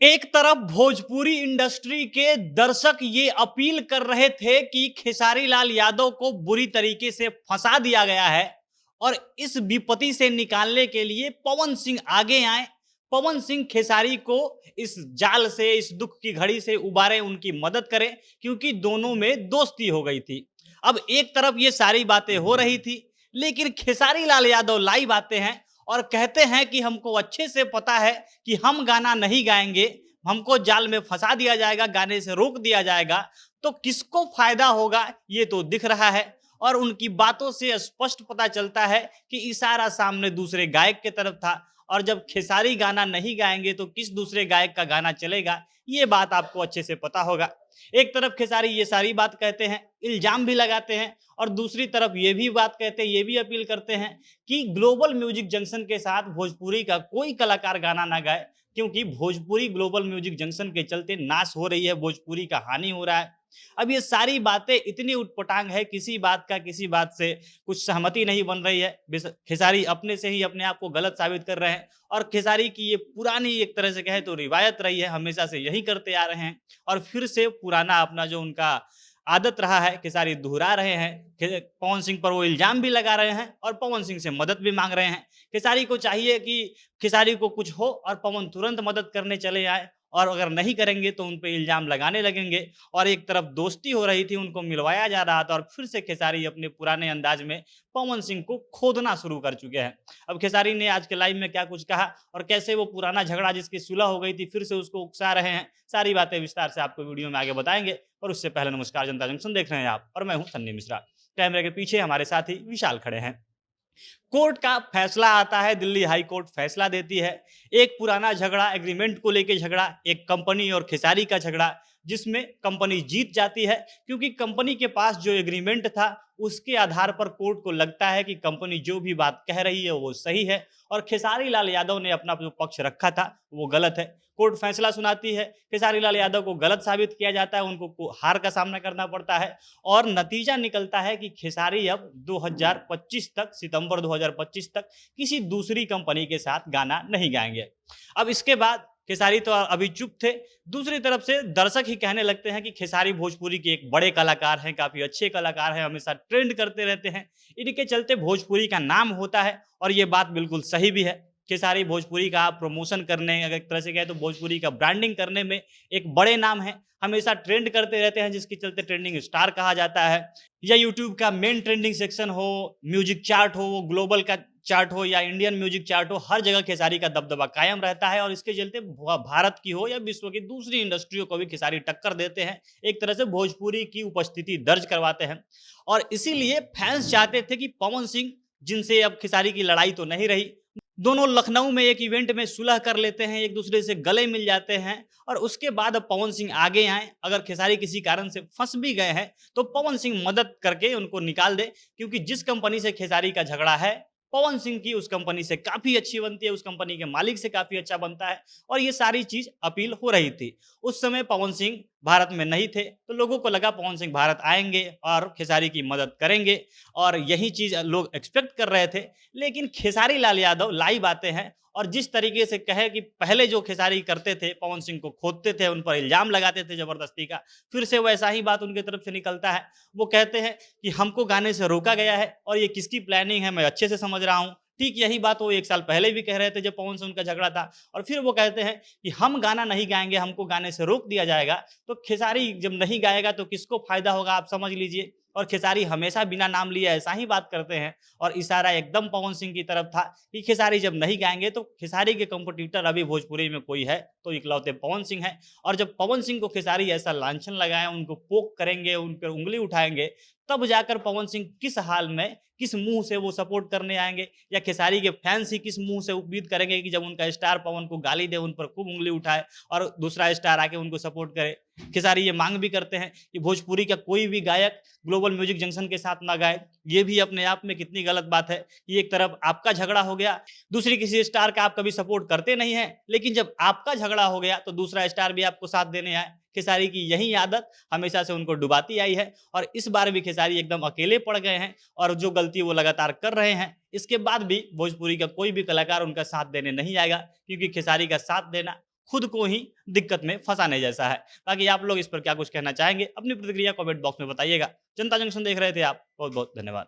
एक तरफ भोजपुरी इंडस्ट्री के दर्शक ये अपील कर रहे थे कि खेसारी लाल यादव को बुरी तरीके से फंसा दिया गया है और इस विपत्ति से निकालने के लिए पवन सिंह आगे आए। पवन सिंह खेसारी को इस जाल से, इस दुख की घड़ी से उबारे, उनकी मदद करें, क्योंकि दोनों में दोस्ती हो गई थी। अब एक तरफ ये सारी बातें हो रही थी, लेकिन खेसारी लाल यादव लाइव आते हैं और कहते हैं कि हमको अच्छे से पता है कि हम गाना नहीं गाएंगे, हमको जाल में फंसा दिया जाएगा, गाने से रोक दिया जाएगा, तो किसको फायदा होगा ये तो दिख रहा है। और उनकी बातों से स्पष्ट पता चलता है कि इशारा सामने दूसरे गायक की तरफ था, और जब खेसारी गाना नहीं गाएंगे तो किस दूसरे गायक का गाना चलेगा, ये बात आपको अच्छे से पता होगा। एक तरफ खेसारी ये सारी बात कहते हैं, इल्जाम भी लगाते हैं, और दूसरी तरफ ये भी बात कहते हैं, ये भी अपील करते हैं कि ग्लोबल म्यूजिक जंक्शन के साथ भोजपुरी का कोई कलाकार गाना ना गाए, क्योंकि भोजपुरी ग्लोबल म्यूजिक जंक्शन के चलते नाश हो रही है, भोजपुरी का हानि हो रहा है। अब ये सारी बातें इतनी उटपटांग है, किसी बात का किसी बात से कुछ सहमति नहीं बन रही है। खेसारी अपने से ही अपने आप को गलत साबित कर रहे हैं, और खेसारी की ये पुरानी एक तरह से कहे तो रिवायत रही है, हमेशा से यही करते आ रहे हैं, और फिर से पुराना अपना जो उनका आदत रहा है, खेसारी दोहरा रहे हैं। पवन सिंह पर वो इल्जाम भी लगा रहे हैं और पवन सिंह से मदद भी मांग रहे हैं। खेसारी को चाहिए कि खेसारी को कुछ हो और पवन तुरंत मदद करने चले आए, और अगर नहीं करेंगे तो उन पे इल्जाम लगाने लगेंगे। और एक तरफ दोस्ती हो रही थी, उनको मिलवाया जा रहा था, और फिर से खेसारी अपने पुराने अंदाज में पवन सिंह को खोदना शुरू कर चुके हैं। अब खेसारी ने आज के लाइव में क्या कुछ कहा और कैसे वो पुराना झगड़ा जिसकी सुलह हो गई थी फिर से उसको उकसा रहे हैं, सारी बातें विस्तार से आपको वीडियो में आगे बताएंगे। और उससे पहले नमस्कार, जनता जंक्शन देख रहे हैं आप, और मैं हूं सन्नी मिश्रा। कैमरे के पीछे हमारे साथी विशाल खड़े हैं। कोर्ट का फैसला आता है, दिल्ली हाई कोर्ट फैसला देती है। एक पुराना झगड़ा, एग्रीमेंट को लेके झगड़ा, एक कंपनी और खेसारी का झगड़ा, जिसमें कंपनी जीत जाती है, क्योंकि कंपनी के पास जो एग्रीमेंट था उसके आधार पर कोर्ट को लगता है कि कंपनी जो भी बात कह रही है वो सही है, और खेसारी लाल यादव ने अपना जो पक्ष रखा था वो गलत है। कोर्ट फैसला सुनाती है, खेसारी लाल यादव को गलत साबित किया जाता है, उनको हार का सामना करना पड़ता है, और नतीजा निकलता है कि खेसारी अब 2025 तक, सितंबर 2025 तक किसी दूसरी कंपनी के साथ गाना नहीं गाएंगे। अब इसके बाद खेसारी तो अभी चुप थे, दूसरी तरफ से दर्शक ही कहने लगते हैं कि खेसारी भोजपुरी के एक बड़े कलाकार हैं, काफी अच्छे कलाकार हैं, हमेशा ट्रेंड करते रहते हैं, इनके चलते भोजपुरी का नाम होता है। और ये बात बिल्कुल सही भी है। खेसारी भोजपुरी का प्रमोशन करने, अगर एक तरह से कहे तो भोजपुरी का ब्रांडिंग करने में एक बड़े नाम है, हमेशा ट्रेंड करते रहते हैं, जिसके चलते ट्रेंडिंग स्टार कहा जाता है। या यूट्यूब का मेन ट्रेंडिंग सेक्शन हो, म्यूजिक चार्ट हो, वो ग्लोबल का चार्ट हो या इंडियन म्यूजिक चार्ट हो, हर जगह खेसारी का दबदबा कायम रहता है, और इसके चलते भारत की हो या विश्व की दूसरी इंडस्ट्रियों को भी खेसारी टक्कर देते हैं, एक तरह से भोजपुरी की उपस्थिति दर्ज करवाते हैं। और इसीलिए फैंस चाहते थे कि पवन सिंह, जिनसे अब खेसारी की लड़ाई तो नहीं रही, दोनों लखनऊ में एक इवेंट में सुलह कर लेते हैं, एक दूसरे से गले मिल जाते हैं, और उसके बाद अब पवन सिंह आगे आए। अगर खेसारी किसी कारण से फंस भी गए हैं तो पवन सिंह मदद करके उनको निकाल दे, क्योंकि जिस कंपनी से खेसारी का झगड़ा है, पवन सिंह की उस कंपनी से काफी अच्छी बनती है, उस कंपनी के मालिक से काफी अच्छा बनता है, और ये सारी चीज अपील हो रही थी। उस समय पवन सिंह भारत में नहीं थे, तो लोगों को लगा पवन सिंह भारत आएंगे और खेसारी की मदद करेंगे, और यही चीज लोग एक्सपेक्ट कर रहे थे। लेकिन खेसारी लाल यादव लाइव आते हैं, और जिस तरीके से कहे कि पहले जो खेसारी करते थे, पवन सिंह को खोदते थे, उन पर इल्जाम लगाते थे जबरदस्ती का, फिर से वैसा ही बात उनकी तरफ से निकलता है। वो कहते हैं कि हमको गाने से रोका गया है, और ये किसकी प्लानिंग है मैं अच्छे से समझ रहा हूँ। ठीक यही बात वो 1 साल पहले भी कह रहे थे जब पवन से उनका झगड़ा था, और फिर वो कहते हैं कि हम गाना नहीं गाएंगे, हमको गाने से रोक दिया जाएगा। तो खेसारी जब नहीं गाएगा तो किसको फायदा होगा, आप समझ लीजिए। और खेसारी हमेशा बिना नाम लिए ऐसा ही बात करते हैं, और इशारा एकदम पवन सिंह की तरफ था कि खेसारी जब नहीं गाएंगे तो खेसारी के कंपटीटर अभी भोजपुरी में कोई है तो इकलौते पवन सिंह है। और जब पवन सिंह को खेसारी ऐसा लांछन लगाए, उनको पोक करेंगे, उन पर उंगली उठाएंगे, तब जाकर पवन सिंह किस हाल में, किस मुंह से वो सपोर्ट करने आएंगे, या खेसारी के फैंस ही किस मुंह से उम्मीद करेंगे कि जब उनका स्टार पवन को गाली दे, उन पर खूब उंगली उठाए, और दूसरा स्टार आके उनको सपोर्ट करे। खेसारी ये मांग भी करते हैं कि भोजपुरी का कोई भी गायक ग्लोबल म्यूजिक जंक्शन के साथ ना गाए। ये भी अपने आप में कितनी गलत बात है कि एक तरफ आपका झगड़ा हो गया, दूसरी किसी स्टार का आप कभी सपोर्ट करते नहीं है, लेकिन जब आपका झगड़ा हो गया तो दूसरा स्टार भी आपको साथ देने आए। खेसारी की यही आदत हमेशा से उनको डुबाती आई है, और इस बार भी खेसारी एकदम अकेले पड़ गए हैं, और जो गलती वो लगातार कर रहे हैं, इसके बाद भी भोजपुरी का कोई भी कलाकार उनका साथ देने नहीं आएगा, क्योंकि खेसारी का साथ देना खुद को ही दिक्कत में फंसाने जैसा है। बाकी आप लोग इस पर क्या कुछ कहना चाहेंगे? अपनी प्रतिक्रिया कमेंट बॉक्स में बताइएगा। जनता जंक्शन देख रहे थे आप, बहुत-बहुत धन्यवाद।